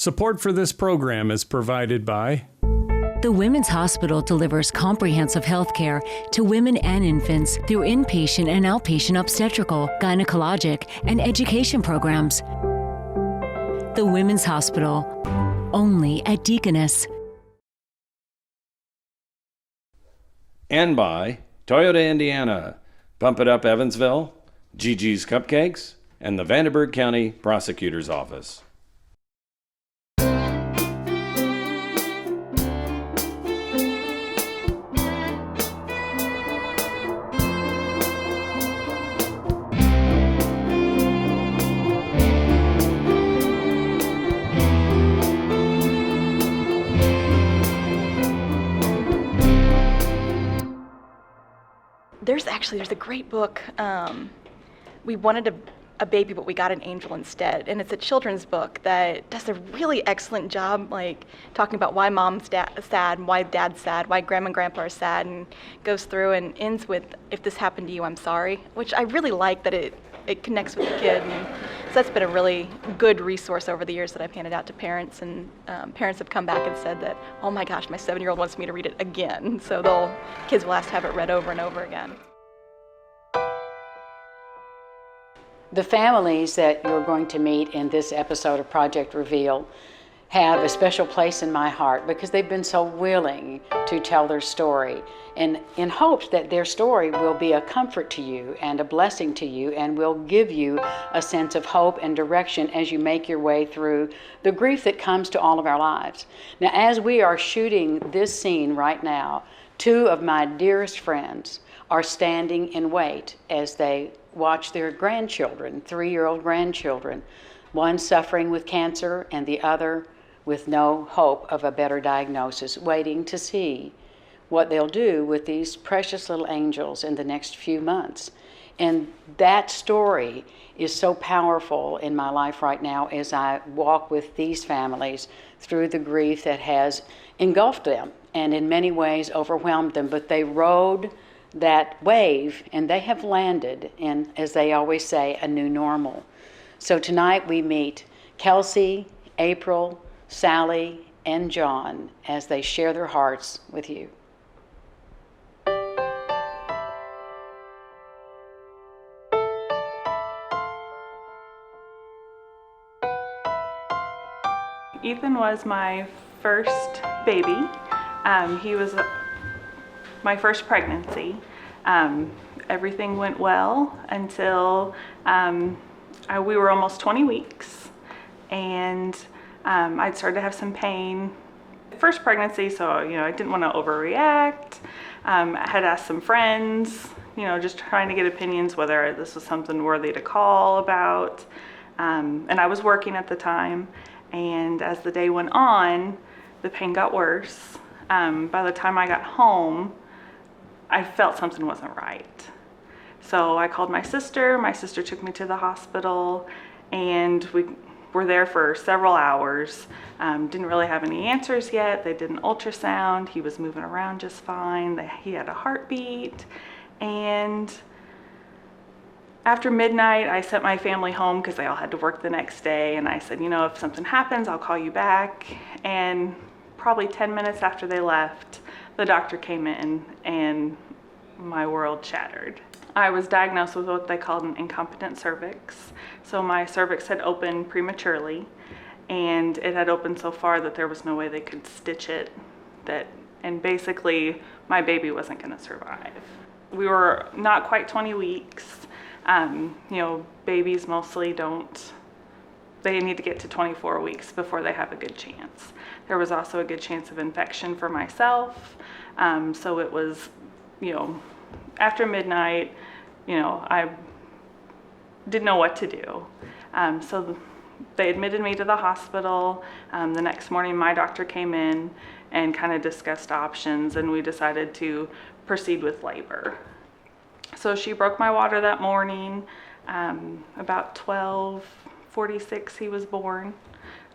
Support for this program is provided by The Women's Hospital delivers comprehensive health care to women and infants through inpatient and outpatient obstetrical, gynecologic, and education programs. The Women's Hospital, only at Deaconess. And by Toyota Indiana, Pump It Up Evansville, Gigi's Cupcakes, and the Vanderburgh County Prosecutor's Office. There's a great book. We wanted a baby, but we got an angel instead. And it's a children's book that does a really excellent job, like talking about why mom's sad, and why dad's sad, why grandma and grandpa are sad, and goes through and ends with, if this happened to you, I'm sorry, which I really like that it connects with the kid. And so that's been a really good resource over the years that I've handed out to parents, and parents have come back and said that, oh my gosh, my 7-year-old wants me to read it again. So kids will ask to have it read over and over again. The families that you're going to meet in this episode of Project Reveal have a special place in my heart because they've been so willing to tell their story, and in hopes that their story will be a comfort to you and a blessing to you and will give you a sense of hope and direction as you make your way through the grief that comes to all of our lives. Now, as we are shooting this scene right now, 2 of my dearest friends are standing in wait as they watch their grandchildren, 3-year-old grandchildren, one suffering with cancer and the other with no hope of a better diagnosis, waiting to see what they'll do with these precious little angels in the next few months. And that story is so powerful in my life right now as I walk with these families through the grief that has engulfed them and in many ways overwhelmed them, but they rode that wave and they have landed in, as they always say, a new normal. So tonight we meet Kelsey, April, Sally, and John as they share their hearts with you. Ethan was my first baby. He was my first pregnancy. Everything went well until we were almost 20 weeks, and I'd started to have some pain. First pregnancy, so I didn't want to overreact. I had asked some friends, just trying to get opinions whether this was something worthy to call about. And I was working at the time, and as the day went on, the pain got worse. By the time I got home, I felt something wasn't right. So I called my sister. My sister took me to the hospital, and we were there for several hours. Didn't really have any answers yet. They did an ultrasound. He was moving around just fine. He had a heartbeat. And after midnight, I sent my family home because they all had to work the next day. And I said, if something happens, I'll call you back. And probably 10 minutes after they left, the doctor came in and my world shattered. I was diagnosed with what they called an incompetent cervix. So my cervix had opened prematurely, and it had opened so far that there was no way they could stitch it, and basically my baby wasn't going to survive. We were not quite 20 weeks. Babies mostly they need to get to 24 weeks before they have a good chance. There was also a good chance of infection for myself. So it was, after midnight, I didn't know what to do. So they admitted me to the hospital. The next morning, my doctor came in and kind of discussed options, and we decided to proceed with labor. So she broke my water that morning. About 12:46, he was born,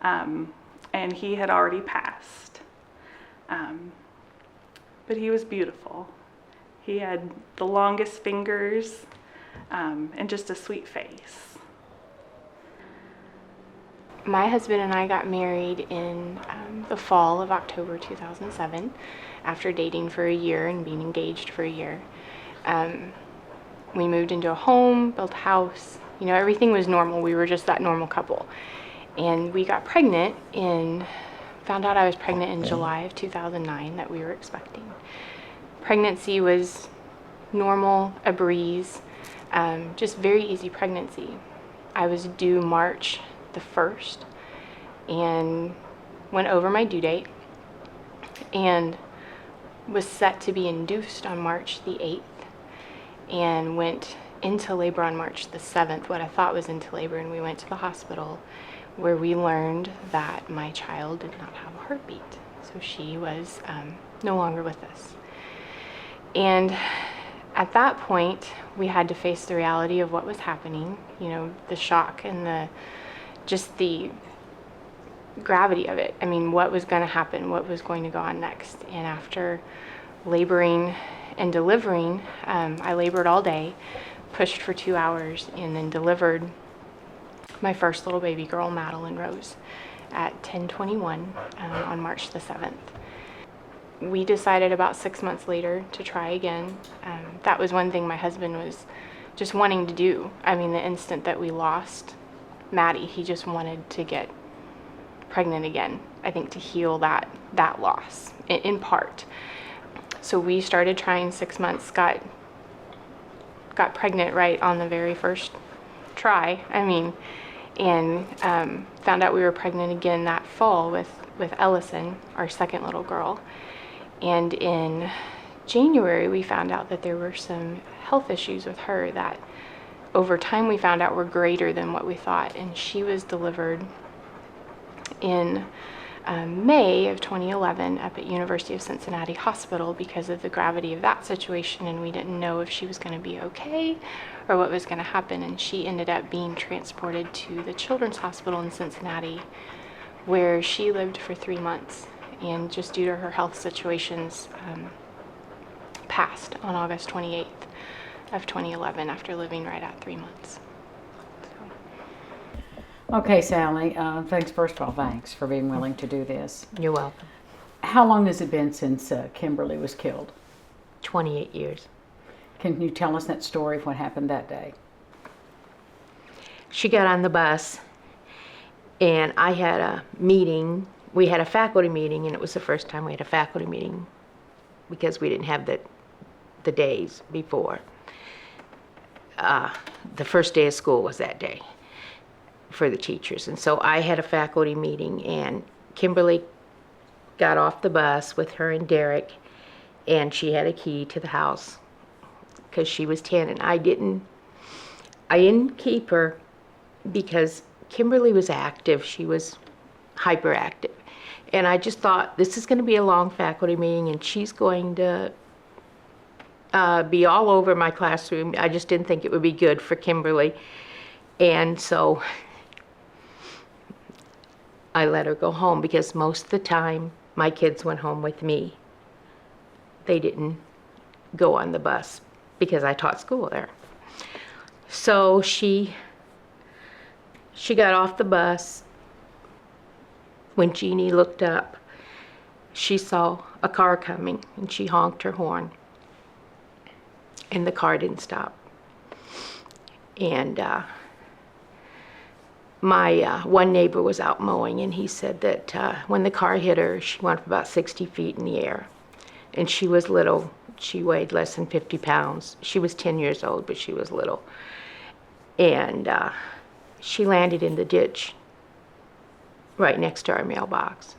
and he had already passed. But he was beautiful. He had the longest fingers and just a sweet face. My husband and I got married in the fall of October 2007 after dating for a year and being engaged for a year. We moved into a home, built a house. You know, everything was normal. We were just that normal couple. And we got pregnant found out I was pregnant in July of 2009 that we were expecting. Pregnancy was normal, a breeze, just very easy pregnancy. I was due March the 1st and went over my due date and was set to be induced on March the 8th and went into labor on March the 7th, what I thought was into labor, and we went to the hospital where we learned that my child did not have a heartbeat. So she was no longer with us. And at that point, we had to face the reality of what was happening, you know, the shock and the gravity of it. I mean, what was going to happen, what was going to go on next. And after laboring and delivering, I labored all day, pushed for 2 hours, and then delivered my first little baby girl, Madelynn Rose, at 10:21 on March the 7th. We decided about 6 months later to try again. That was one thing my husband was just wanting to do. I mean, the instant that we lost Maddie, he just wanted to get pregnant again, I think, to heal that loss, in part. So we started trying 6 months, got pregnant right on the very first try, and found out we were pregnant again that fall with Ellison, our second little girl. And in January, we found out that there were some health issues with her that over time we found out were greater than what we thought. And she was delivered in May of 2011 up at University of Cincinnati Hospital because of the gravity of that situation, and we didn't know if she was going to be okay or what was going to happen. And she ended up being transported to the Children's Hospital in Cincinnati, where she lived for 3 months, and just due to her health situations, passed on August 28th of 2011 after living right at 3 months. Okay, Sally, thanks for being willing to do this. You're welcome. How long has it been since Kimberly was killed? 28 years. Can you tell us that story of what happened that day? She got on the bus, and I had a meeting. We had a faculty meeting, and it was the first time we had a faculty meeting because we didn't have the days before. The first day of school was that day for the teachers. And so I had a faculty meeting, and Kimberly got off the bus with her and Derek, and she had a key to the house because she was 10, and I didn't keep her because Kimberly was active. She was hyperactive. And I just thought, this is going to be a long faculty meeting, and she's going to be all over my classroom. I just didn't think it would be good for Kimberly. And so I let her go home because most of the time my kids went home with me. They didn't go on the bus because I taught school there. So she got off the bus. When Jeannie looked up, she saw a car coming, and she honked her horn, and the car didn't stop. And my one neighbor was out mowing, and he said that when the car hit her, she went up about 60 feet in the air. And she was little. She weighed less than 50 pounds. She was 10 years old, but she was little. And she landed in the ditch right next to our mailbox.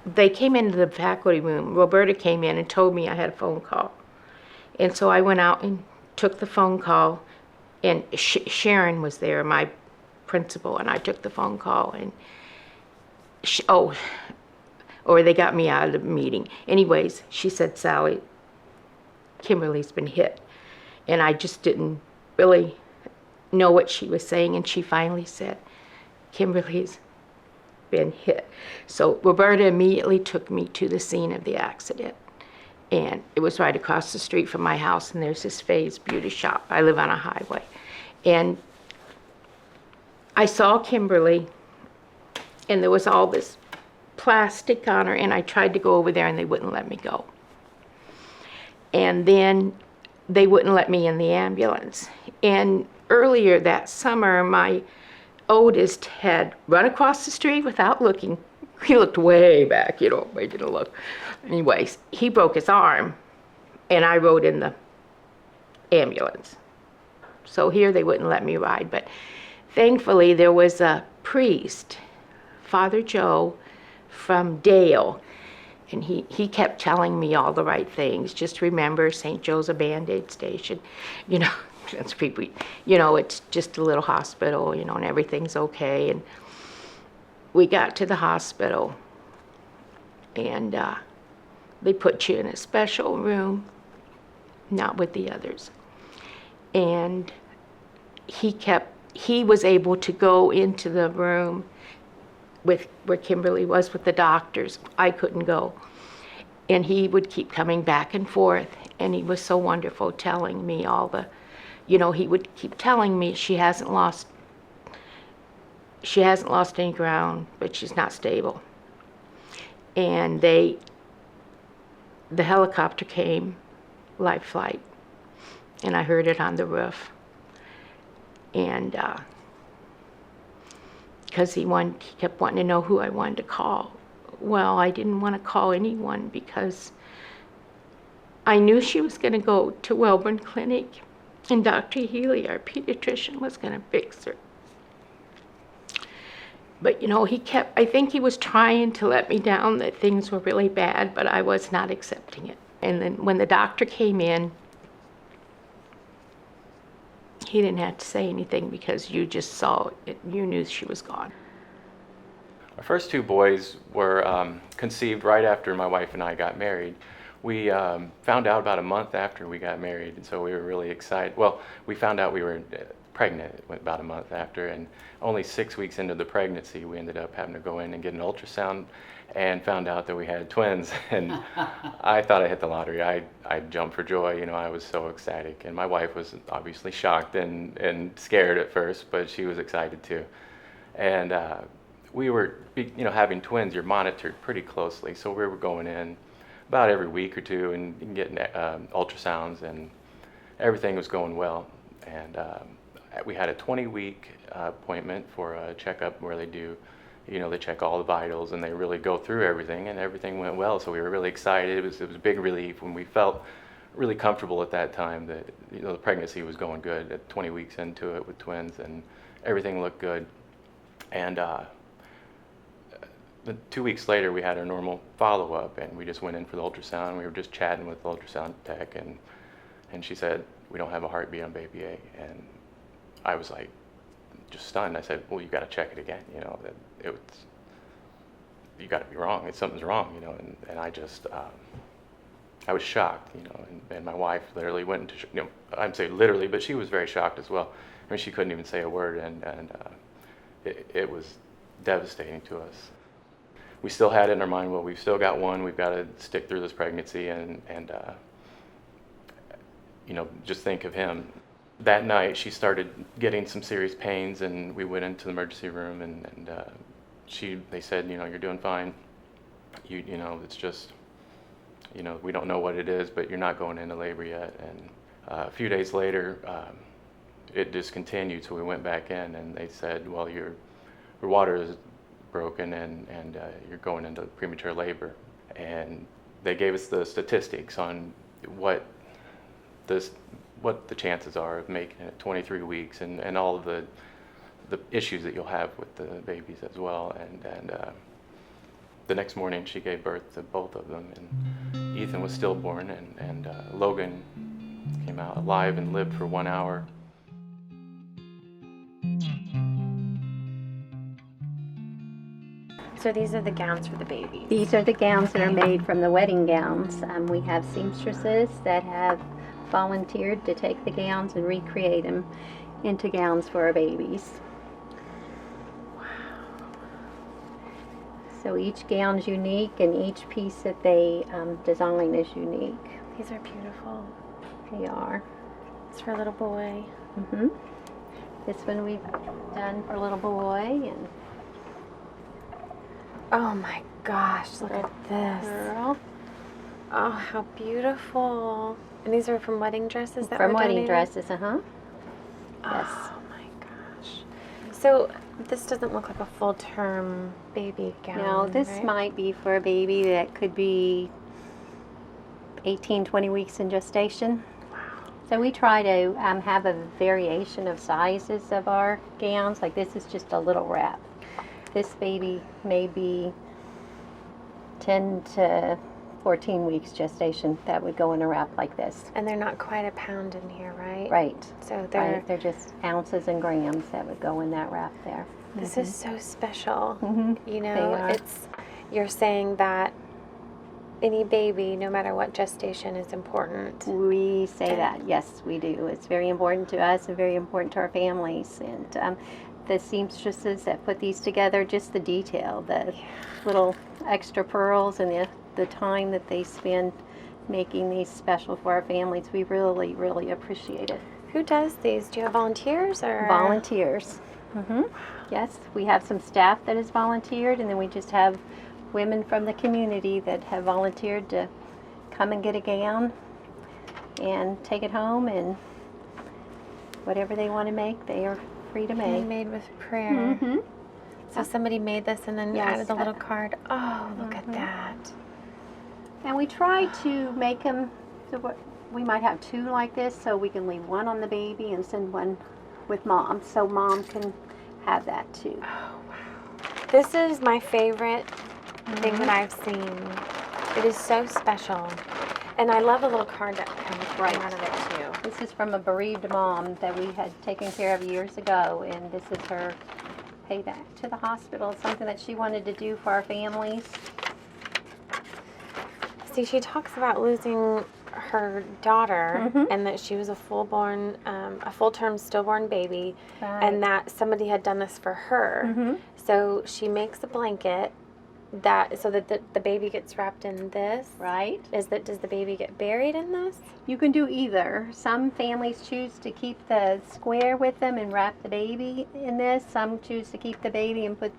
They came into the faculty room. Roberta came in and told me I had a phone call. And so I went out and took the phone call, and Sharon was there, my principal, and I took the phone call, and or they got me out of the meeting. Anyways, she said, Sally, Kimberly's been hit. And I just didn't really know what she was saying, and she finally said, Kimberly's been hit. So Roberta immediately took me to the scene of the accident. And it was right across the street from my house, and there's this Faye's Beauty Shop. I live on a highway. And I saw Kimberly and there was all this plastic on her, and I tried to go over there and they wouldn't let me go. And then they wouldn't let me in the ambulance. And earlier that summer, my oldest had run across the street without looking. He looked way back, I didn't look. Anyways, he broke his arm, and I rode in the ambulance. So here they wouldn't let me ride, but thankfully there was a priest, Father Joe from Dale, and he kept telling me all the right things. Just remember, St. Joe's a Band-Aid station. That's people, it's just a little hospital, and everything's okay. And we got to the hospital, and they put you in a special room, not with the others. And he was able to go into the room where Kimberly was with the doctors. I couldn't go. And he would keep coming back and forth, and he was so wonderful telling me all the, he would keep telling me she hasn't lost any ground, but she's not stable. And the helicopter came, live flight, and I heard it on the roof. And because he kept wanting to know who I wanted to call. Well, I didn't want to call anyone because I knew she was going to go to Wellborn Clinic, and Dr. Healy, our pediatrician, was going to fix her. But I think he was trying to let me down, that things were really bad, but I was not accepting it. And then when the doctor came in, he didn't have to say anything because you just saw it. You knew she was gone. Our first two boys were conceived right after my wife and I got married. We found out about a month after we got married, and so we were really excited. Well, we found out we were pregnant about a month after, and only 6 weeks into the pregnancy, we ended up having to go in and get an ultrasound and found out that we had twins. And I thought I hit the lottery. I jumped for joy. I was so ecstatic. And my wife was obviously shocked and scared at first, but she was excited too. And we were, having twins, you're monitored pretty closely. So we were going in about every week or two and getting ultrasounds, and everything was going well. And we had a 20-week appointment for a checkup where they do, they check all the vitals and they really go through everything, and everything went well. So we were really excited. It was a big relief when we felt really comfortable at that time that the pregnancy was going good at 20 weeks into it with twins, and everything looked good. And 2 weeks later, we had our normal follow-up, and we just went in for the ultrasound. We were just chatting with the ultrasound tech, and she said, "We don't have a heartbeat on baby A." And I was like, just stunned. I said, "Well, you got to check it again. You got to be wrong. Something's wrong, And I just, I was shocked, And my wife literally went into, I'd say literally, but she was very shocked as well. I mean, she couldn't even say a word, and it was devastating to us. We still had it in our mind. Well, we've still got one. We've got to stick through this pregnancy, and just think of him. That night, she started getting some serious pains, and we went into the emergency room, and they said, "You're doing fine. It's just, we don't know what it is, but you're not going into labor yet." And a few days later, it discontinued, so we went back in, and they said, "Well, your water is broken, and you're going into premature labor." And they gave us the statistics on what the chances are of making it 23 weeks, and all of the issues that you'll have with the babies as well. And the next morning, she gave birth to both of them, and Ethan was stillborn, and Logan came out alive and lived for 1 hour. So these are the gowns for the babies. These are the gowns that are made from the wedding gowns. We have seamstresses that have volunteered to take the gowns and recreate them into gowns for our babies. Wow. So each gown is unique, and each piece that they design is unique. These are beautiful. They are. It's for a little boy. Mm-hmm. This one we've done for a little boy, and Oh my gosh, look at this. Girl. Oh, how beautiful. And these are from wedding dresses that From were wedding donated? dresses, Yes. Oh my gosh. So this doesn't look like a full-term baby gown, Now, this right? might be for a baby that could be 18, 20 weeks in gestation. So we try to have a variation of sizes of our gowns. Like this is just a little wrap. This baby may be 10 to 14 weeks gestation that would go in a wrap like this. And they're not quite a pound in here, right? Right. So they're... Right. They're just ounces and grams that would go in that wrap there. This is so special. You They know, are. you're saying that any baby, no matter what gestation, is important. We say that, yes, we do. It's very important to us and very important to our families. And the seamstresses that put these together, just the detail, the little extra pearls and the time that they spend making these special for our families, we really, really appreciate it. Who does these? Do you have volunteers or? Volunteers. Yes, we have some staff that has volunteered, and then we just have women from the community that have volunteered to come and get a gown and take it home, and whatever they want to make, they are free to make. Handmade with prayer. So somebody made this and then Yes. added a little card. Oh, look at that. And we try to make them, so we might have two like this, so we can leave one on the baby and send one with mom, so mom can have that too. This is my favorite thing that I've seen. It is so special. And I love a little card that comes right out of it too. This is from a bereaved mom that we had taken care of years ago, and this is her payback to the hospital. It's something that she wanted to do for our families. See, she talks about losing her daughter and that she was a full-term stillborn baby, and that somebody had done this for her. So she makes a blanket so that the baby gets wrapped in this. Right. Does the baby get buried in this? You can do either. Some families choose to keep the square with them and wrap the baby in this. Some choose to keep the baby and put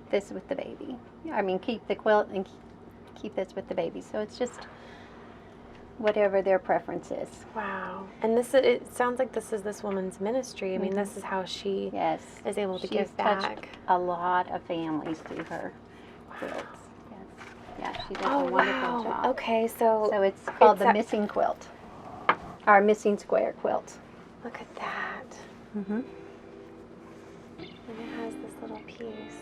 this with the baby. I mean, keep the quilt and keep this with the baby. So it's just whatever their preference is. Wow. And it sounds like this is this woman's ministry. I mean, this is how she is able to She's give touched back. a lot of families through her quilts. Yes. Yeah, she does a wonderful wow. job. Okay, so it's called it's the a- missing quilt. Our missing square quilt. Look at that. And it has this little piece.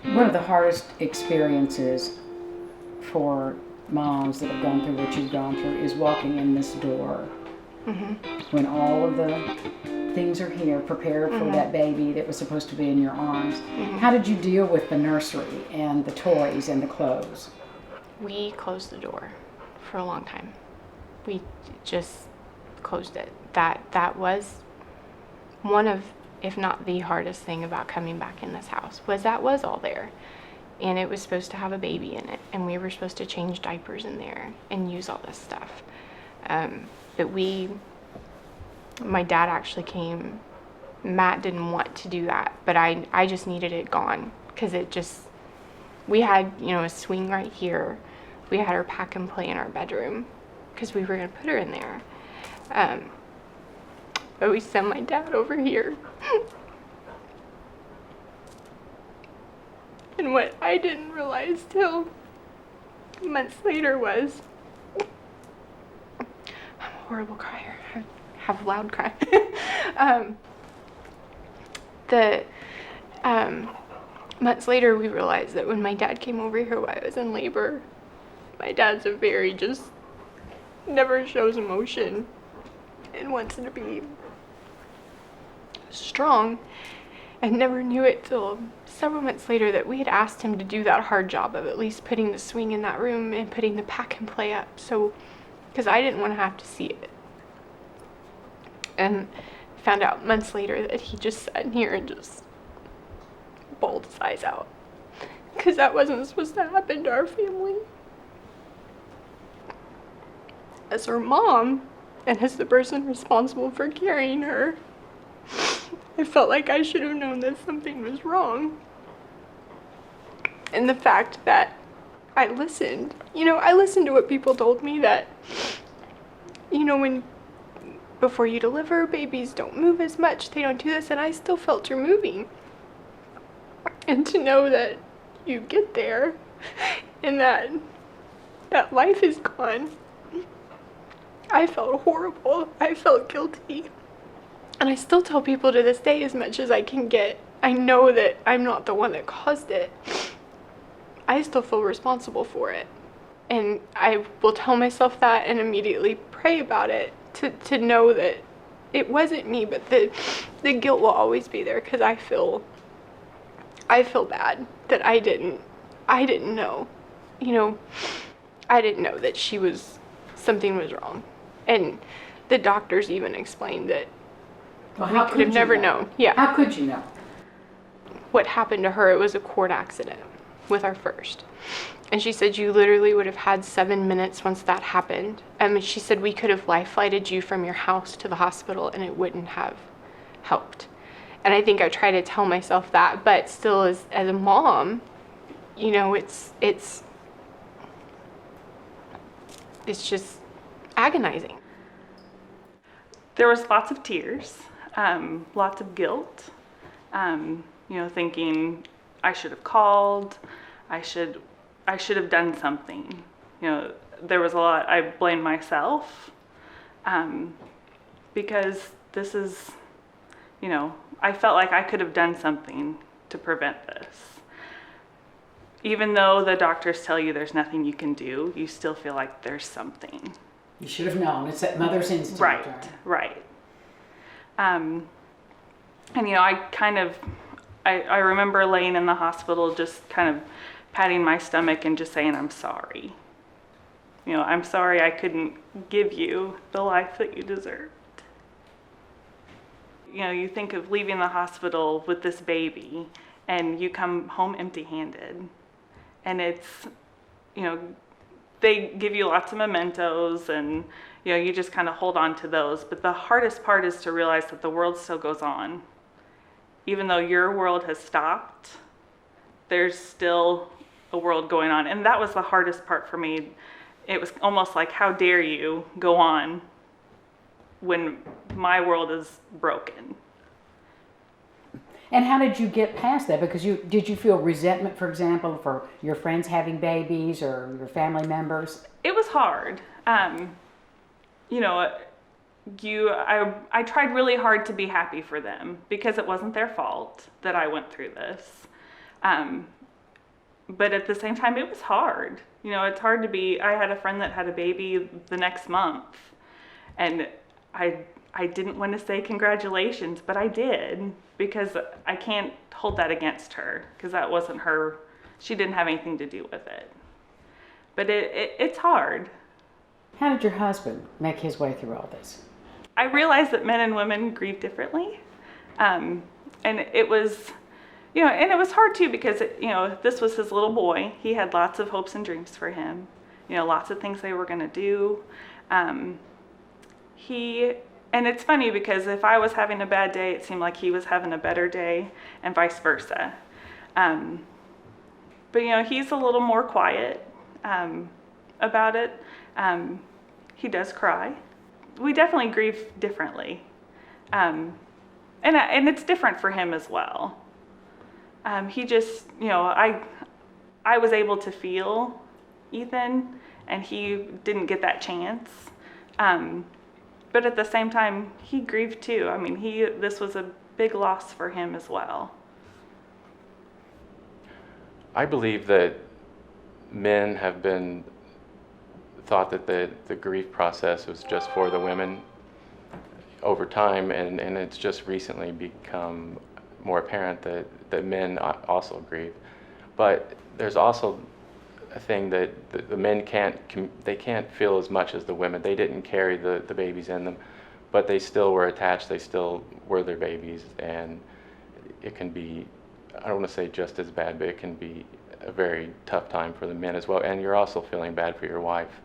One of the hardest experiences for moms that have gone through what you've gone through is walking in this door. When all of the things are here prepared for that baby that was supposed to be in your arms. How did you deal with the nursery and the toys and the clothes? We closed the door for a long time. We just closed it. That was one of, if not the hardest thing about coming back in this house, was that was all there. And it was supposed to have a baby in it, and we were supposed to change diapers in there and use all this stuff. But my dad actually came. Matt didn't want to do that, but I just needed it gone, because we had, a swing right here. We had her pack and play in our bedroom, because we were going to put her in there. But we sent my dad over here. And what I didn't realize till months later was, I'm a horrible crier. I have a loud cry. Months later, we realized that when my dad came over here while I was in labor, my dad's never shows emotion and wants to be strong. I never knew it till several months later that we had asked him to do that hard job of at least putting the swing in that room and putting the pack and play up, because I didn't want to have to see it. And found out months later that he just sat in here and just bawled his eyes out, because that wasn't supposed to happen to our family. As her mom, And as the person responsible for carrying her, I felt like I should have known that something was wrong. And the fact that I listened, I listened to what people told me that, before you deliver, babies don't move as much, they don't do this, and I still felt her moving. And to know that you get there and that life is gone, I felt horrible. I felt guilty. And I still tell people to this day, as much as I can get, I know that I'm not the one that caused it. I still feel responsible for it. And I will tell myself that and immediately pray about it to know that it wasn't me, but the guilt will always be there, because I feel bad that I didn't know. I didn't know that something was wrong. And the doctors even explained that we could have never known. Yeah. How could you know? What happened to her, it was a cord accident with our first. And she said you literally would have had 7 minutes once that happened. She said we could have life flighted you from your house to the hospital and it wouldn't have helped. And I think I try to tell myself that, but still as a mom, it's just agonizing. There was lots of tears, lots of guilt, thinking I should have called, I should have done something. There was a lot. I blamed myself because this is, I felt like I could have done something to prevent this. Even though the doctors tell you there's nothing you can do, you still feel like there's something. You should have known. It's that mother's instinct. Right. And I remember laying in the hospital just kind of patting my stomach and just saying, I'm sorry. I'm sorry I couldn't give you the life that you deserved. You think of leaving the hospital with this baby and you come home empty-handed. And it's, they give you lots of mementos and, you just kind of hold on to those. But the hardest part is to realize that the world still goes on. Even though your world has stopped, there's still a world going on. And that was the hardest part for me. It was almost like, how dare you go on when my world is broken? And how did you get past that? Because did you feel resentment, for example, for your friends having babies or your family members? It was hard. I tried really hard to be happy for them because it wasn't their fault that I went through this. But at the same time, it was hard. It's hard to be, I had a friend that had a baby the next month, and I didn't want to say congratulations, but I did, because I can't hold that against her, because that wasn't her, she didn't have anything to do with it. But it's hard. How did your husband make his way through all this? I realized that men and women grieve differently. And it was, and it was hard too, because, this was his little boy. He had lots of hopes and dreams for him, lots of things they were going to do. And it's funny because if I was having a bad day, it seemed like he was having a better day, and vice versa. But he's a little more quiet about it. He does cry. We definitely grieve differently. And it's different for him as well. He just, I was able to feel Ethan, and he didn't get that chance. But at the same time, he grieved too. I mean, this was a big loss for him as well. I believe that men have been thought that the grief process was just for the women over time, and it's just recently become more apparent that men also grieve. But there's also a thing that the men can't feel as much as the women. They didn't carry the babies in them, but they still were attached. They still were their babies, and it can be, I don't want to say just as bad, but it can be a very tough time for the men as well. And you're also feeling bad for your wife.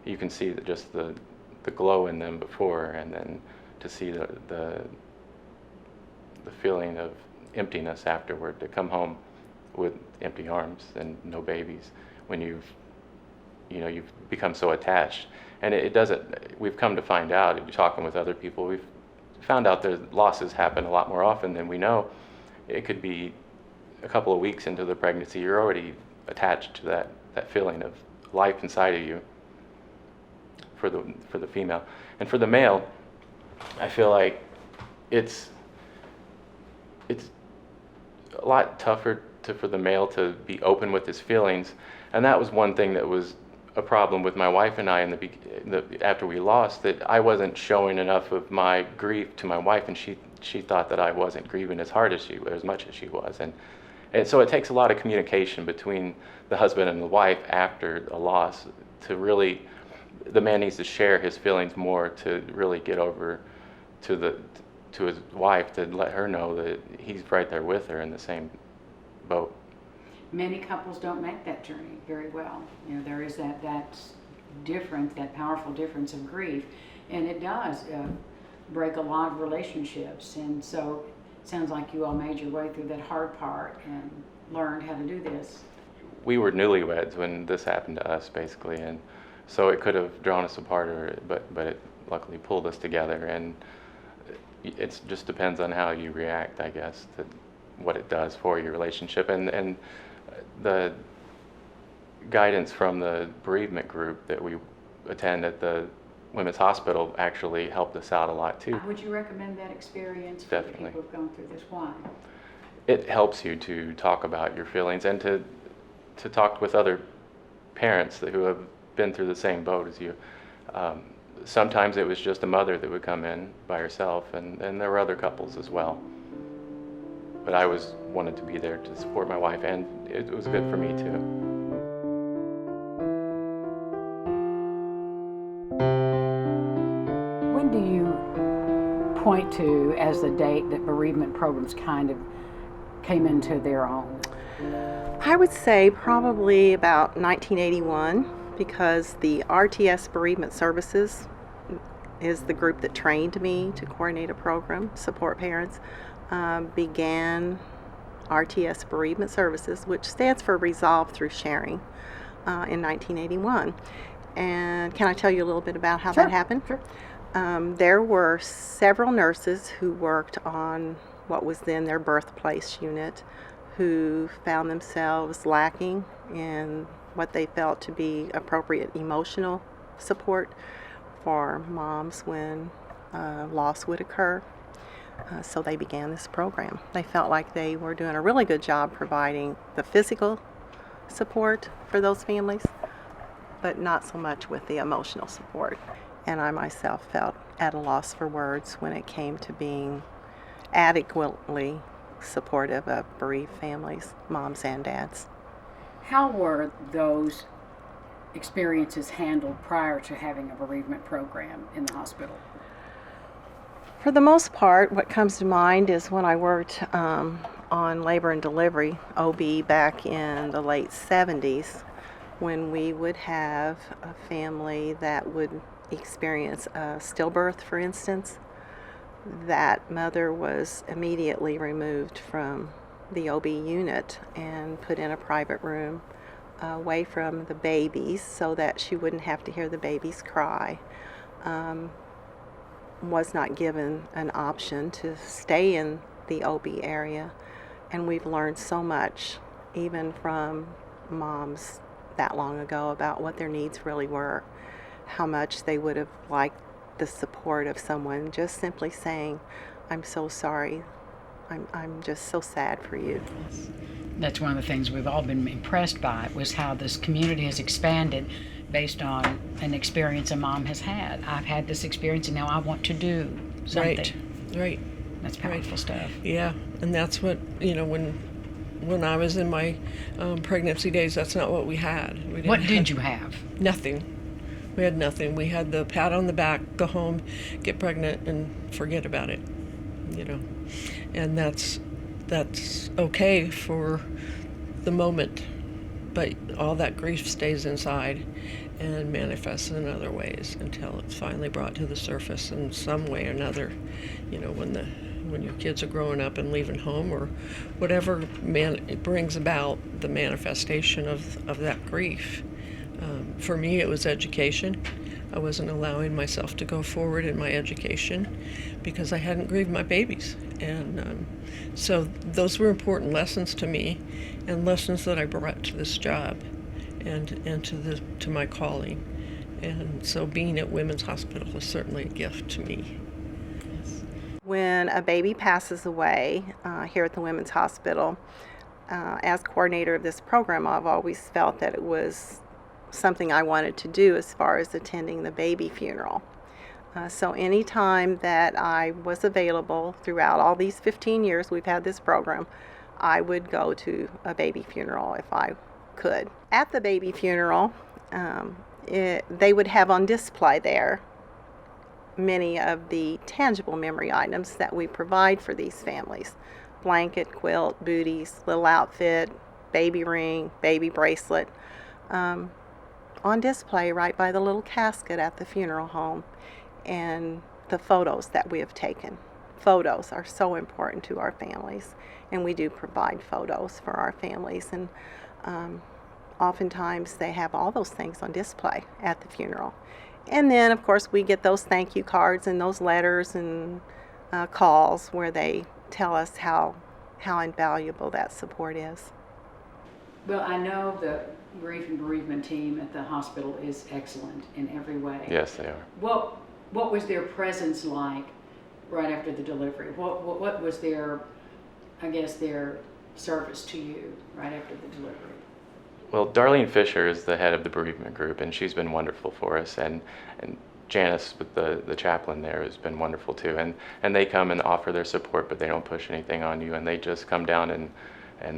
You can see that just the the glow in them before, and then to see the feeling of emptiness afterward, to come home with empty arms and no babies when you've become so attached. And it doesn't, we've come to find out, talking with other people, we've found out that losses happen a lot more often than we know. It could be a couple of weeks into the pregnancy, you're already attached to that feeling of life inside of you for the female. And for the male, I feel like it's a lot tougher for the male to be open with his feelings, and that was one thing that was a problem with my wife and I after we lost, that I wasn't showing enough of my grief to my wife, and she thought that I wasn't grieving as much as she was, and so it takes a lot of communication between the husband and the wife after a loss to really, the man needs to share his feelings more to really get over to his wife, to let her know that he's right there with her in the same boat. Many couples don't make that journey very well. There is that difference, that powerful difference of grief, and it does break a lot of relationships. And so it sounds like you all made your way through that hard part and learned how to do this. We were newlyweds when this happened to us, basically, and so it could have drawn us apart, but it luckily pulled us together. And it just depends on how you react, I guess, to what it does for your relationship. And the guidance from the bereavement group that we attend at the Women's Hospital actually helped us out a lot too. Would you recommend that experience for Definitely. the people who've gone through this? Why? It helps you to talk about your feelings and to talk with other parents who have been through the same boat as you. Sometimes it was just a mother that would come in by herself, and there were other couples as well. But I wanted to be there to support my wife, and it was good for me too. When do you point to as the date that bereavement programs kind of came into their own? I would say probably about 1981, because the RTS Bereavement Services is the group that trained me to coordinate a program, support parents, began RTS Bereavement Services, which stands for Resolve Through Sharing, in 1981. And can I tell you a little bit about how that happened? Sure. There were several nurses who worked on what was then their birthplace unit, who found themselves lacking in what they felt to be appropriate emotional support for moms when loss would occur. So they began this program. They felt like they were doing a really good job providing the physical support for those families, but not so much with the emotional support. And I myself felt at a loss for words when it came to being adequately supportive of bereaved families, moms and dads. How were those experiences handled prior to having a bereavement program in the hospital? For the most part, what comes to mind is when I worked on labor and delivery, OB, back in the late 70s, when we would have a family that would experience a stillbirth, for instance. That mother was immediately removed from the OB unit and put in a private room away from the babies so that she wouldn't have to hear the babies cry. Was not given an option to stay in the OB area, and we've learned so much even from moms that long ago about what their needs really were, how much they would have liked the support of someone just simply saying, "I'm so sorry, I'm just so sad for you." That's one of the things we've all been impressed by, was how this community has expanded based on an experience a mom has had. I've had this experience and now I want to do something. Right. That's powerful stuff. Yeah, and that's what, when I was in my pregnancy days, that's not what we had. What did you have? Nothing. We had nothing. We had the pat on the back, go home, get pregnant, and forget about it, And that's okay for the moment, but all that grief stays inside. and manifests in other ways until it's finally brought to the surface in some way or another. You know, when your kids are growing up and leaving home, or whatever it brings about the manifestation of that grief. For me, it was education. I wasn't allowing myself to go forward in my education because I hadn't grieved my babies. And so those were important lessons to me, and lessons that I brought to this job and to my calling. And so being at Women's Hospital is certainly a gift to me. Yes. When a baby passes away here at the Women's Hospital, as coordinator of this program, I've always felt that it was something I wanted to do as far as attending the baby funeral. So anytime that I was available throughout all these 15 years we've had this program, I would go to a baby funeral if I could. At the baby funeral, they would have on display there many of the tangible memory items that we provide for these families. Blanket, quilt, booties, little outfit, baby ring, baby bracelet, on display right by the little casket at the funeral home, and the photos that we have taken. Photos are so important to our families, and we do provide photos for our families, and oftentimes they have all those things on display at the funeral. And then, of course, we get those thank you cards and those letters and calls where they tell us how invaluable that support is. Well, I know the grief and bereavement team at the hospital is excellent in every way. Yes, they are. What was their presence like right after the delivery? What was their service to you right after the delivery? Well, Darlene Fisher is the head of the bereavement group, and she's been wonderful for us. And Janice, with the chaplain there, has been wonderful too. And they come and offer their support, but they don't push anything on you. And they just come down and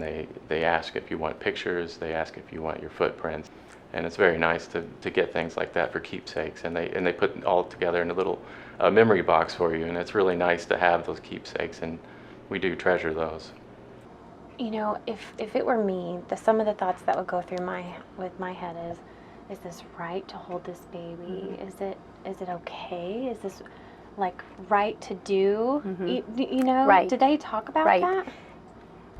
they ask if you want pictures, they ask if you want your footprints. And it's very nice to get things like that for keepsakes. And they put it all together in a little memory box for you. And it's really nice to have those keepsakes, and we do treasure those. You know, if it were me, some of the thoughts that would go through my head is this right to hold this baby? Mm-hmm. Is it okay? Is this like right to do? Mm-hmm. You know, right. Did they talk about that?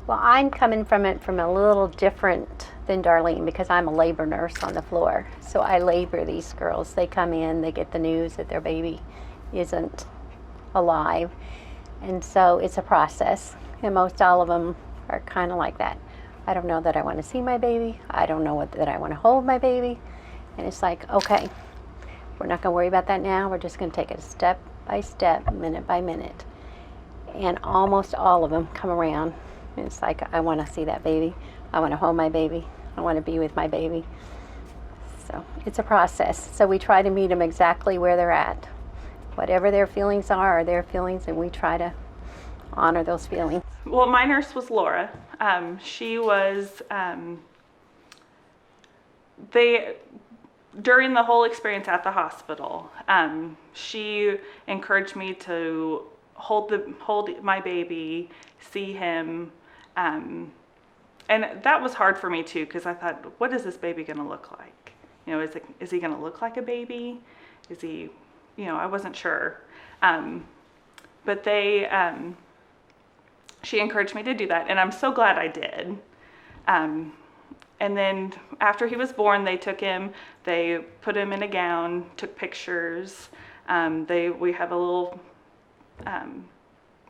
Well, I'm coming from it from a little different than Darlene because I'm a labor nurse on the floor. So I labor these girls. They come in, they get the news that their baby isn't alive. And so it's a process. And most all of them are kind of like that. I don't know that I want to see my baby. I don't know that I want to hold my baby. And it's like, okay, we're not going to worry about that now. We're just going to take it step by step, minute by minute. And almost all of them come around. And it's like, I want to see that baby. I want to hold my baby. I want to be with my baby. So it's a process. So we try to meet them exactly where they're at. Whatever their feelings are their feelings, and we try to honor those feelings. Well, my nurse was Laura. She was, during the whole experience at the hospital, she encouraged me to hold my baby, see him, and that was hard for me too, because I thought, what is this baby going to look like? You know, is he going to look like a baby? Is he, you know, I wasn't sure. But she encouraged me to do that, and I'm so glad I did. And then after he was born, they took him, they put him in a gown, took pictures. We have a little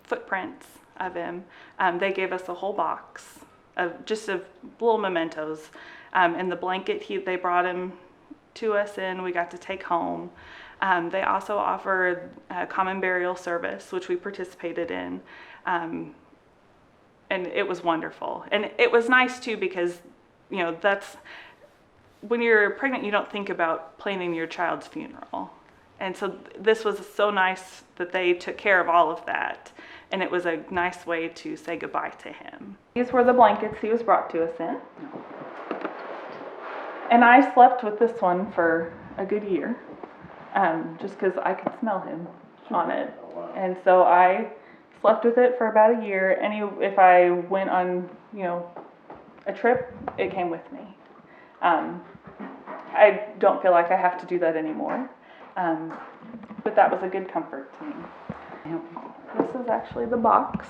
footprints of him. They gave us a whole box of little mementos. And the blanket they brought him to us in, we got to take home. They also offered a common burial service, which we participated in. And it was wonderful. And it was nice too, because, you know, that's, when you're pregnant, you don't think about planning your child's funeral. And so this was so nice that they took care of all of that. And it was a nice way to say goodbye to him. These were the blankets he was brought to us in. And I slept with this one for a good year, just because I could smell him on it. And so I slept with it for about a year. And if I went on, you know, a trip, it came with me. I don't feel like I have to do that anymore. But that was a good comfort to me. This is actually the box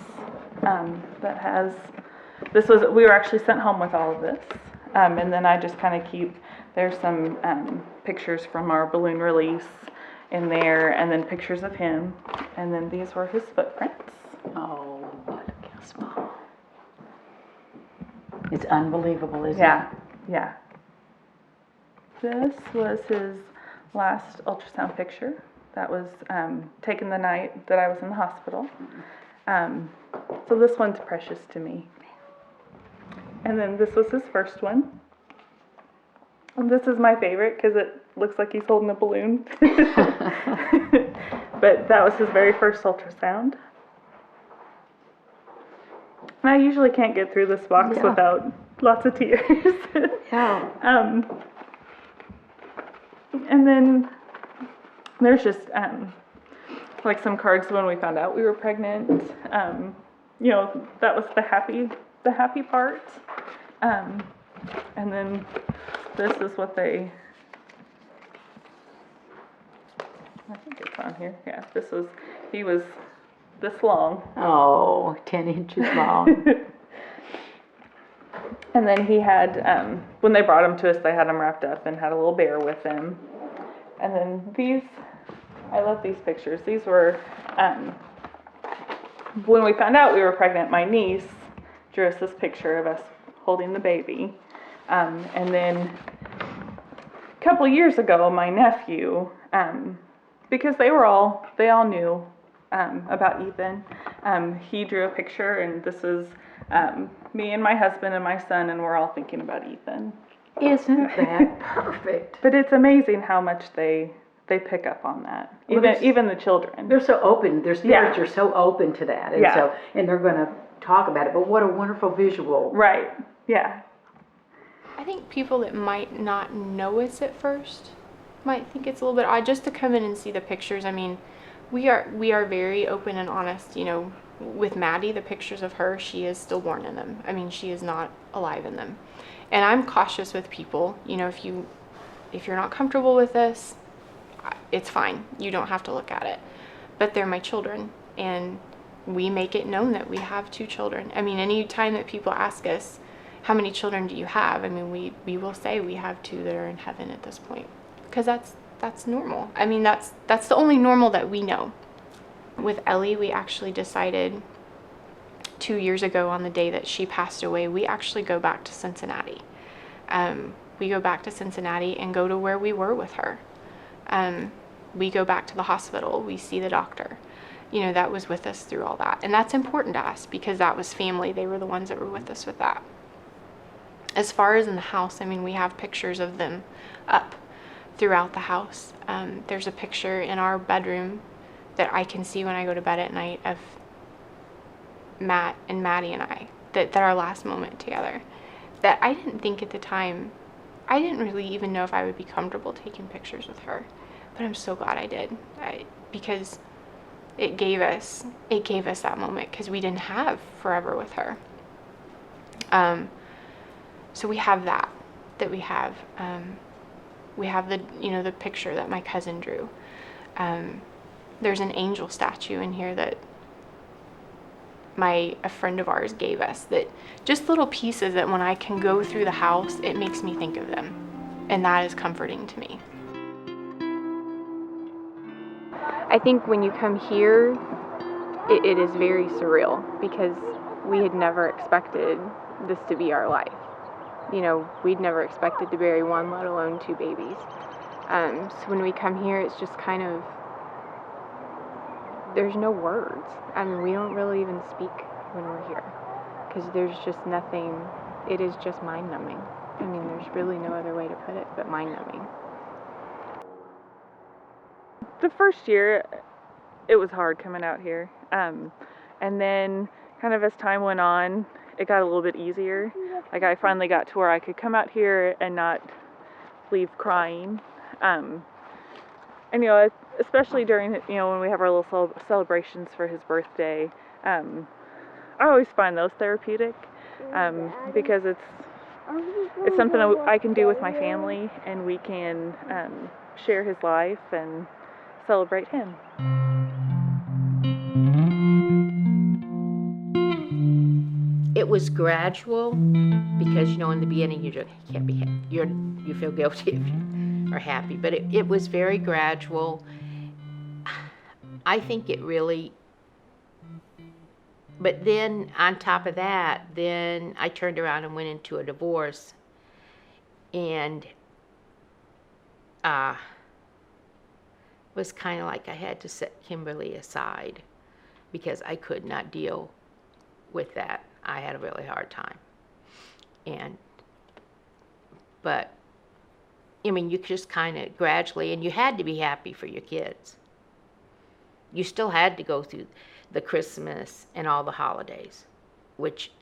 that has, we were actually sent home with all of this. And then I just kind of keep, there's some pictures from our balloon release in there, and then pictures of him. And then these were his footprints. Oh, what a small. It's unbelievable, isn't it? Yeah. This was his last ultrasound picture. That was taken the night that I was in the hospital. So this one's precious to me. And then this was his first one. And this is my favorite because it looks like he's holding a balloon. But that was his very first ultrasound. And I usually can't get through this box without lots of tears. And then there's just like some cards when we found out we were pregnant. That was the happy part. And then this is what I think it's on here. Yeah, he was this long. Oh, 10 inches long. And then he had, when they brought him to us, they had him wrapped up and had a little bear with him. And then these, I love these pictures. These were, when we found out we were pregnant, my niece drew us this picture of us holding the baby. And then a couple years ago, my nephew, because they all knew about Ethan, he drew a picture, and this is me and my husband and my son, and we're all thinking about Ethan. Isn't that perfect? But it's amazing how much they pick up on that. Even the children. They're so open. Their spirits are so open to that, and and they're going to talk about it. But what a wonderful visual. Right. Yeah. I think people that might not know us at first might think it's a little bit odd just to come in and see the pictures. I mean, we are very open and honest. With Maddie, the pictures of her, she is stillborn in them. I mean, she is not alive in them. And I'm cautious with people. If you're not comfortable with this, it's fine. You don't have to look at it. But they're my children, and we make it known that we have 2 children. I mean, any time that people ask us, how many children do you have? I mean, we will say we have 2 that are in heaven at this point, because that's normal. I mean, that's the only normal that we know. With Ellie, we actually decided 2 years ago, on the day that she passed away, we actually go back to Cincinnati. We go back to Cincinnati and go to where we were with her. We go back to the hospital. We see the doctor. That was with us through all that. And that's important to us because that was family. They were the ones that were with us with that. As far as in the house, I mean, we have pictures of them up throughout the house. There's a picture in our bedroom that I can see when I go to bed at night of Matt and Maddie and I, that our last moment together, that I didn't think at the time, I didn't really even know if I would be comfortable taking pictures with her, but I'm so glad I did, because it gave us that moment, because we didn't have forever with her. So we have that we have. We have the picture that my cousin drew. There's an angel statue in here that a friend of ours gave us, that just little pieces that when I can go through the house, it makes me think of them. And that is comforting to me. I think when you come here, it is very surreal, because we had never expected this to be our life. We'd never expected to bury 1, let alone 2 babies. So when we come here, it's just kind of, there's no words. I mean, we don't really even speak when we're here, because there's just nothing. It is just mind-numbing. I mean, there's really no other way to put it but mind-numbing. The first year, it was hard coming out here. And then kind of as time went on, it got a little bit easier. Like, I finally got to where I could come out here and not leave crying. And, especially during, when we have our little celebrations for his birthday, I always find those therapeutic, because it's something I can do with my family, and we can share his life and celebrate him. It was gradual because, you know, in the beginning you can't be, you feel guilty if you are happy, but it was very gradual. I think it really, but then on top of that, then I turned around and went into a divorce, and was kind of like I had to set Kimberly aside because I could not deal with that. I had a really hard time. But I mean, you just kind of gradually, and you had to be happy for your kids. You still had to go through the Christmas and all the holidays, which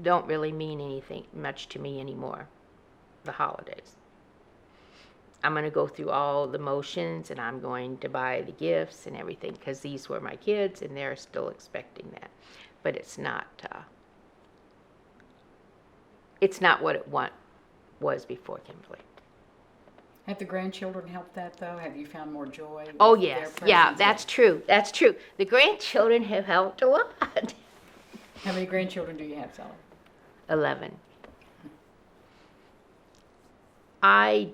don't really mean anything much to me anymore, the holidays. I'm going to go through all the motions, and I'm going to buy the gifts and everything because these were my kids and they're still expecting that. But it's not what it was before Kimberly. Have the grandchildren helped that, though? Have you found more joy? Oh, yes. Yeah, that's true. That's true. The grandchildren have helped a lot. How many grandchildren do you have, Sally? 11. I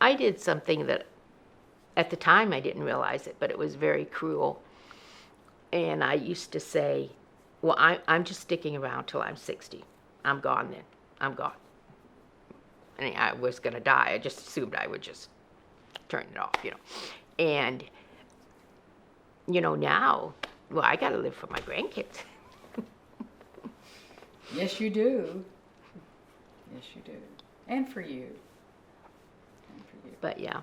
did something that at the time I didn't realize it, but it was very cruel. And I used to say, well, I'm just sticking around till I'm 60. I'm gone then. I'm gone. And I was going to die. I just assumed I would just turn it off, you know. And, you know, now, well, I got to live for my grandkids. Yes, you do. Yes, you do. And for you. But, yeah.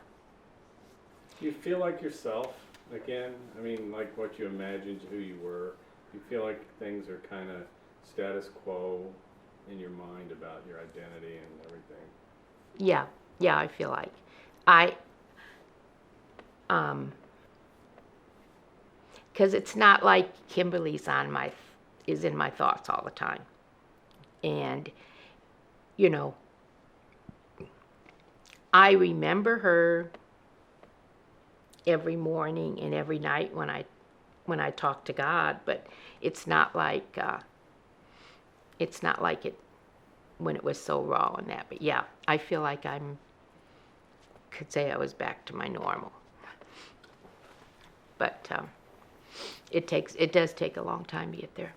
Do you feel like yourself again? I mean, like what you imagined who you were? Do you feel like things are kind of status quo in your mind about your identity and everything? Yeah, I feel like because it's not like Kimberly's is in my thoughts all the time. And, you know, I remember her every morning and every night when I talk to God, but it's not like it when it was so raw and that. But yeah, I feel like could say I was back to my normal. But it does take a long time to get there.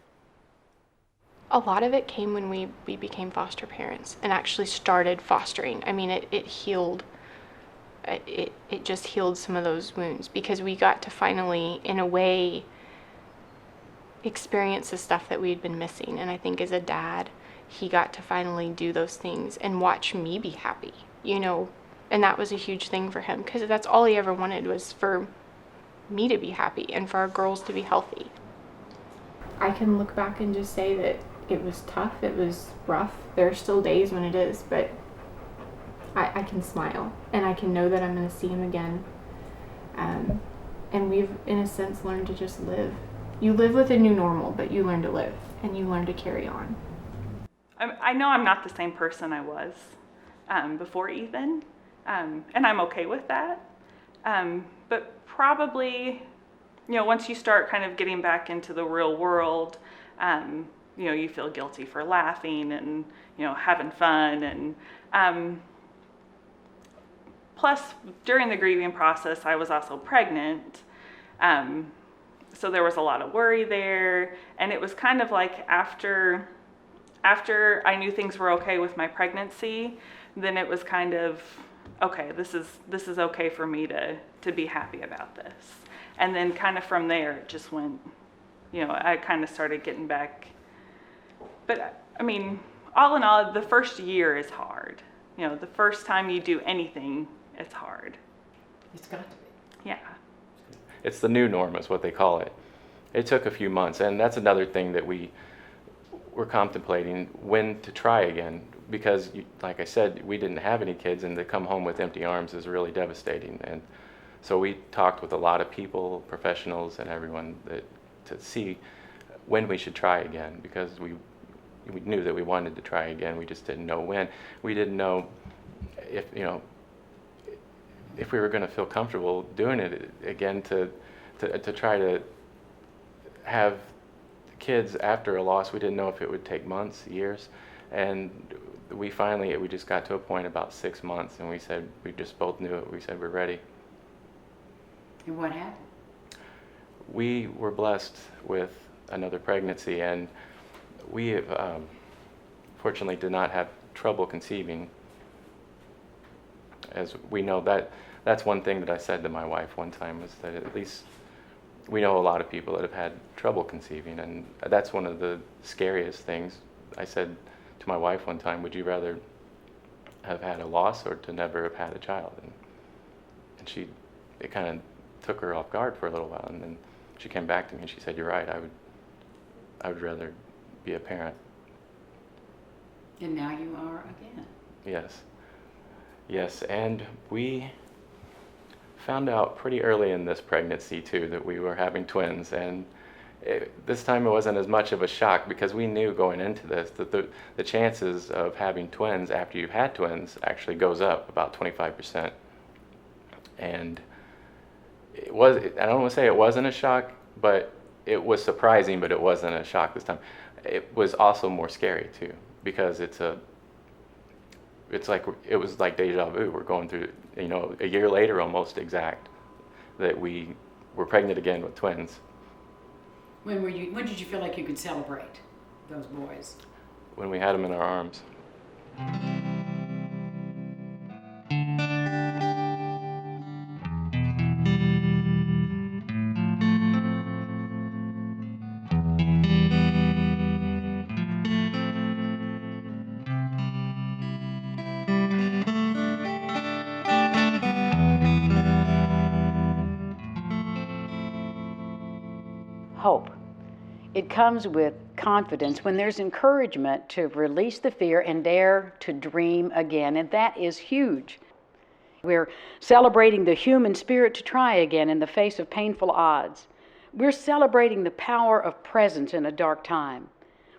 A lot of it came when we became foster parents and actually started fostering. I mean, it healed. It just healed some of those wounds because we got to finally, in a way, experience the stuff that we had been missing. And I think as a dad, he got to finally do those things and watch me be happy, you know. And that was a huge thing for him because that's all he ever wanted was for me to be happy and for our girls to be healthy. I can look back and just say that it was tough, it was rough. There are still days when it is, but I can smile and I can know that I'm going to see him again. And we've, in a sense, learned to just live. You live with a new normal, but you learn to live and you learn to carry on. I know I'm not the same person I was before Ethan, and I'm okay with that. But probably, you know, once you start kind of getting back into the real world, you know, you feel guilty for laughing and, you know, having fun. And plus, during the grieving process, I was also pregnant. So there was a lot of worry there. And it was kind of like after I knew things were okay with my pregnancy, then it was kind of, okay, this is okay for me to be happy about this. And then kind of from there, it just went, you know, I kind of started getting back. But I mean, all in all, the first year is hard. You know, the first time you do anything, it's hard. It's got to be. Yeah. It's the new norm is what they call it. It took a few months, and that's another thing that we were contemplating when to try again, because like I said, we didn't have any kids, and to come home with empty arms is really devastating. And so we talked with a lot of people, professionals and everyone to see when we should try again, because we knew that we wanted to try again. We just didn't know when. We didn't know if, you know, if we were going to feel comfortable doing it again to try to have kids after a loss. We didn't know if it would take months, years, and we just got to a point about 6 months, and we said, we just both knew it. We said, we're ready. And what happened? We were blessed with another pregnancy, and we have, fortunately did not have trouble conceiving. As we know, that's one thing that I said to my wife one time, was that at least we know a lot of people that have had trouble conceiving, and that's one of the scariest things. I said to my wife one time, would you rather have had a loss or to never have had a child? And it kind of took her off guard for a little while, and then she came back to me and she said, you're right, I would rather be a parent. And now you are again. Yes, and we found out pretty early in this pregnancy too that we were having twins, and this time it wasn't as much of a shock because we knew going into this that the chances of having twins after you've had twins actually goes up about 25%. And I don't want to say it wasn't a shock, but it was surprising, but it wasn't a shock this time. It was also more scary too, because it was like deja vu. We're going through, you know, a year later almost exact, that we were pregnant again with twins. When did you feel like you could celebrate those boys? When we had them in our arms. Hope. It comes with confidence when there's encouragement to release the fear and dare to dream again, and that is huge. We're celebrating the human spirit to try again in the face of painful odds. We're celebrating the power of presence in a dark time.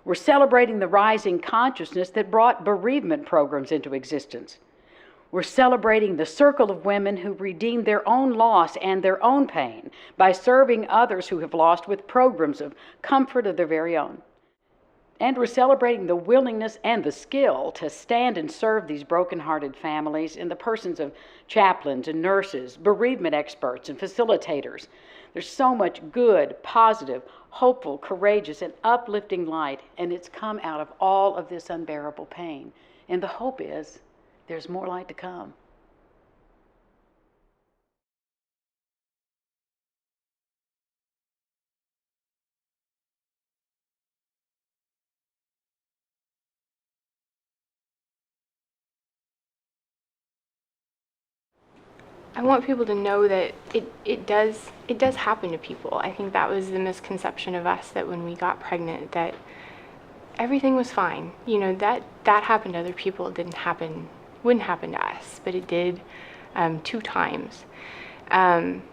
We're celebrating the rising consciousness that brought bereavement programs into existence. We're celebrating the circle of women who redeemed their own loss and their own pain by serving others who have lost with programs of comfort of their very own. And we're celebrating the willingness and the skill to stand and serve these broken-hearted families in the persons of chaplains and nurses, bereavement experts and facilitators. There's so much good, positive, hopeful, courageous, and uplifting light, and it's come out of all of this unbearable pain. And the hope is there's more light to come. I want people to know that it does happen to people. I think that was the misconception of us, that when we got pregnant that everything was fine. You know, that happened to other people. It wouldn't happen to us, but it did 2 times. But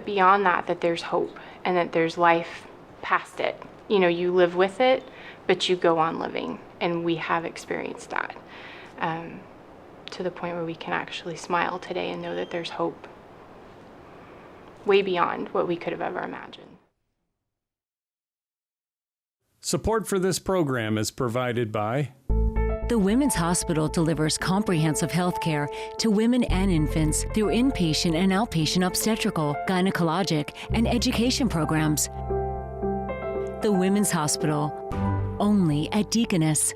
beyond that there's hope and that there's life past it. You know, you live with it, but you go on living, and we have experienced that to the point where we can actually smile today and know that there's hope way beyond what we could have ever imagined. Support for this program is provided by The Women's Hospital delivers comprehensive health care to women and infants through inpatient and outpatient obstetrical, gynecologic, and education programs. The Women's Hospital, only at Deaconess.